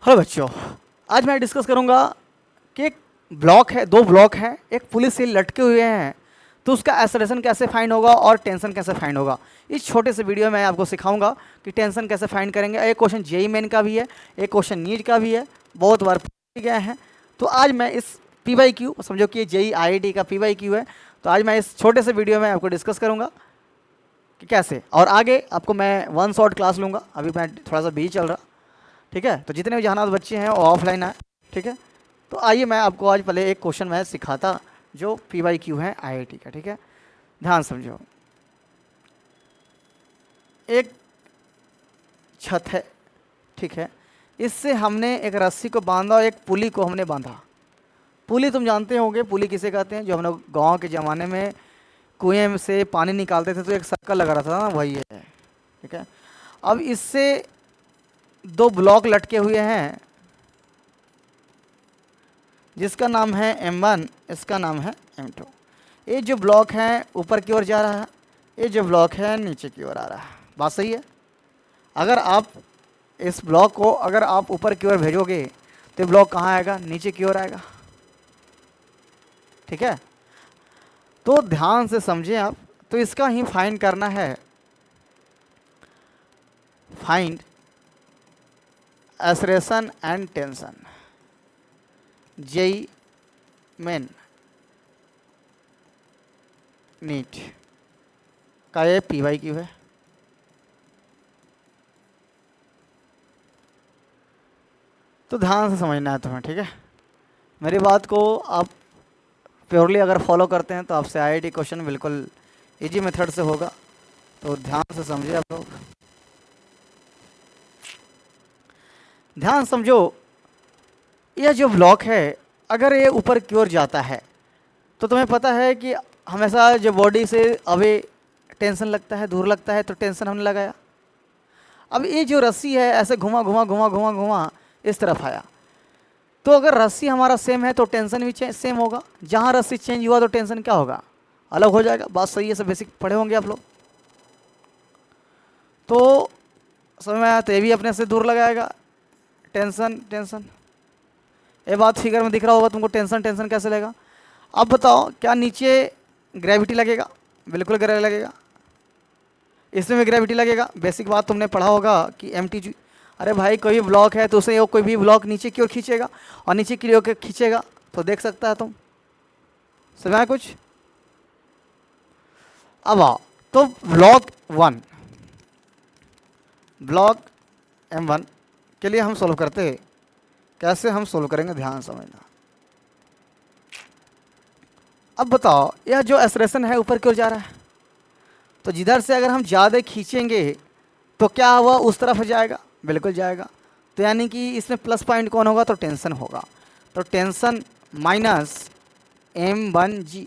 Hello बच्चों, आज मैं डिस्कस करूंगा कि एक ब्लॉक है, दो ब्लॉक हैं, एक पुलिस से लटके हुए हैं, तो उसका एक्सेलरेशन कैसे फाइंड होगा और टेंशन कैसे फाइंड होगा। इस छोटे से वीडियो में आपको सिखाऊंगा कि टेंशन कैसे फाइंड करेंगे। एक क्वेश्चन जेई मेन का भी है, एक क्वेश्चन नीट का भी है, बहुत बार पूछे गए हैं। तो आज मैं इस PYQ, समझो कि जेई IIT का PYQ है, तो आज मैं इस छोटे से वीडियो में आपको डिस्कस करूँगा कि कैसे, और आगे आपको मैं वन शॉट क्लास लूँगा। अभी मैं थोड़ा सा बिजी चल रहा, ठीक है। तो जितने भी जहानात बच्चे हैं वो ऑफलाइन आए, ठीक है। तो आइए मैं आपको आज पहले एक क्वेश्चन मैं सिखाता जो PYQ है IIT का, ठीक है। ध्यान समझो, एक छत है, ठीक है। इससे हमने एक रस्सी को बांधा और एक पुली को हमने बांधा। पुली तुम जानते होंगे, पुली किसे कहते हैं? जो हम लोग गाँव के ज़माने में कुएं में से पानी निकालते थे तो एक सर्कल लगा रहता था ना, वही है, ठीक है। अब इससे दो ब्लॉक लटके हुए हैं जिसका नाम है M1, इसका नाम है M2। ये जो ब्लॉक है ऊपर की ओर जा रहा है, ये जो ब्लॉक है नीचे की ओर आ रहा है। बात सही है? अगर आप इस ब्लॉक को अगर आप ऊपर की ओर भेजोगे तो ये ब्लॉक कहाँ आएगा? नीचे की ओर आएगा, ठीक है। तो ध्यान से समझें आप, तो इसका ही फाइंड करना है। Find acceleration and tension, JEE Main NEET का ये PYQ है। तो ध्यान से समझना है तुम्हें, ठीक है। मेरी बात को आप प्योरली अगर फॉलो करते हैं तो आपसे IIT क्वेश्चन बिल्कुल इजी मेथड से होगा। तो ध्यान से समझिए आप लोग, ध्यान समझो। यह जो ब्लॉक है अगर ये ऊपर की ओर जाता है तो तुम्हें पता है कि हमेशा जो बॉडी से अवे टेंशन लगता है, दूर लगता है, तो टेंशन हमने लगाया। अब ये जो रस्सी है ऐसे घुमा घुमा घुमा घुमा घुमा इस तरफ आया, तो अगर रस्सी हमारा सेम है तो टेंशन भी सेम होगा। जहाँ रस्सी चेंज हुआ तो टेंशन क्या होगा? अलग हो जाएगा। बात सही है, सब बेसिक पढ़े होंगे आप लोग। तो समझ में आया? तो ये भी अपने से दूर लगाएगा, टेंशन टेंशन। ये बात फिगर में दिख रहा होगा तुमको, टेंशन टेंशन कैसे लगेगा। अब बताओ, क्या नीचे ग्रेविटी लगेगा? बिल्कुल ग्रेविटी लगेगा। इसमें भी ग्रेविटी लगेगा। बेसिक बात तुमने पढ़ा होगा कि MTG। अरे भाई, कोई भी ब्लॉक है तो उसे वो कोई भी ब्लॉक नीचे की ओर खींचेगा, और नीचे की ओर खींचेगा तो देख सकता है तुम। समझा कुछ? अब आओ, तो ब्लॉक M1 के लिए हम सोल्व करते हैं। कैसे हम सोल्व करेंगे, ध्यान समझना। अब बताओ, यह जो एक्सेलरेशन है ऊपर की ओर जा रहा है, तो जिधर से अगर हम ज़्यादा खींचेंगे तो क्या हुआ? उस तरफ जाएगा, बिल्कुल जाएगा। तो यानी कि इसमें प्लस पॉइंट कौन होगा? तो टेंशन होगा। तो टेंशन माइनस M1G।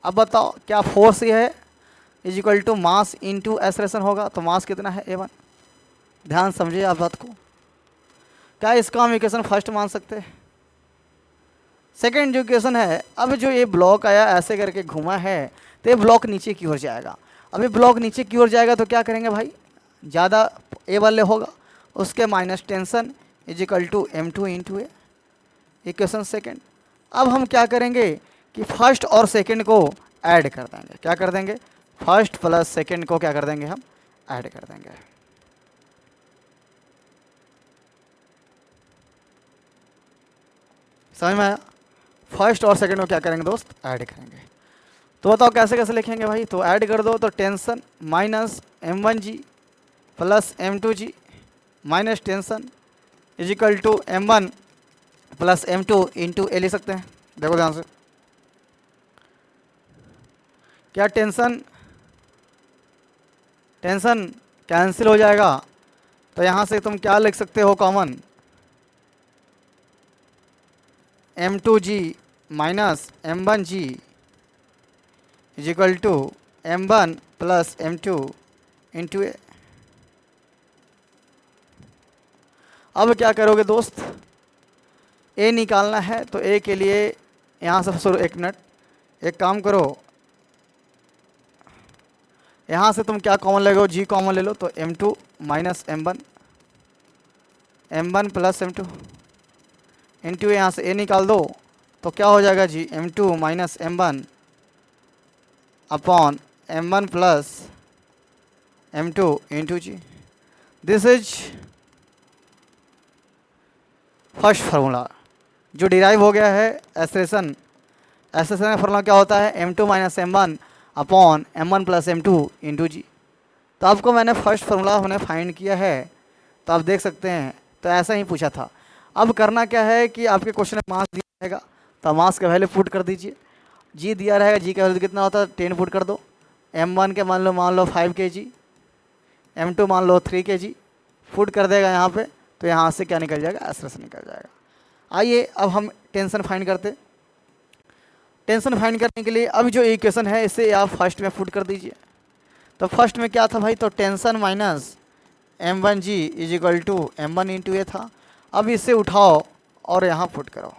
अब बताओ, क्या फोर्स ये है is equal to mass into acceleration होगा? तो मास कितना है? A1। ध्यान समझिए आप बात को। क्या इसका हम इक्वेशन फर्स्ट मान सकते हैं? सेकेंड जो इक्वेशन है, अब जो ये ब्लॉक आया ऐसे करके घुमा है तो ये ब्लॉक नीचे की ओर जाएगा। अब ये ब्लॉक नीचे की ओर जाएगा तो क्या करेंगे भाई? ज़्यादा ए वाले होगा, उसके minus tension is equal to M2 into a, equation second. अब हम क्या करेंगे कि फर्स्ट और सेकेंड को ऐड कर देंगे। क्या कर देंगे? फर्स्ट प्लस सेकेंड को क्या कर देंगे? हम ऐड कर देंगे। समझ में आया? फर्स्ट और सेकेंड को क्या करेंगे दोस्त? ऐड करेंगे। तो बताओ कैसे कैसे लिखेंगे भाई? तो ऐड कर दो, तो tension minus M1G plus M2G minus tension is equal to M1 plus M2 into A लिख सकते हैं। देखो ध्यान से, क्या टेंशन टेंशन कैंसिल हो जाएगा, तो यहाँ से तुम क्या लिख सकते हो common? M2G minus M1G is equal to M1 plus M2 into A. अब क्या करोगे दोस्त? ए निकालना है, तो ए के लिए यहाँ से सॉरी एक मिनट, एक काम करो, यहाँ से तुम क्या कॉमन ले लो? G कॉमन ले लो, तो M2 minus M1 m1 plus m2 into यहाँ से a निकाल दो तो क्या हो जाएगा जी, m2 minus m1 upon m1 plus m2 into g. This is first formula जो डिराइव हो गया है एसरेशन। एसरेशन का फार्मूला क्या होता है, m2 minus m1 upon m1 plus m2 into G. तो आपको मैंने फर्स्ट फार्मूला हमने फाइंड किया है, तो आप देख सकते हैं। तो ऐसा ही पूछा था। अब करना क्या है कि आपके क्वेश्चन में मास दिया रहेगा तो मास का वैल्यू पुट कर दीजिए। जी दिया रहेगा, जी का वैल्यू कितना होता है 10 पुट कर दो। m1 के मान लो 5 kg, m2 मान लो 3 kg पुट कर देगा यहाँ पे, तो यहाँ से क्या निकल जाएगा, एसरेशन निकल जाएगा। आइए अब हम टेंशन फाइंड करते। टेंशन फाइंड करने के लिए अब जो इक्वेशन है इसे आप फर्स्ट में पुट कर दीजिए। तो फर्स्ट में क्या था भाई, तो tension minus m1g is equal to m1 into A था। अब इसे उठाओ और यहाँ पुट करो।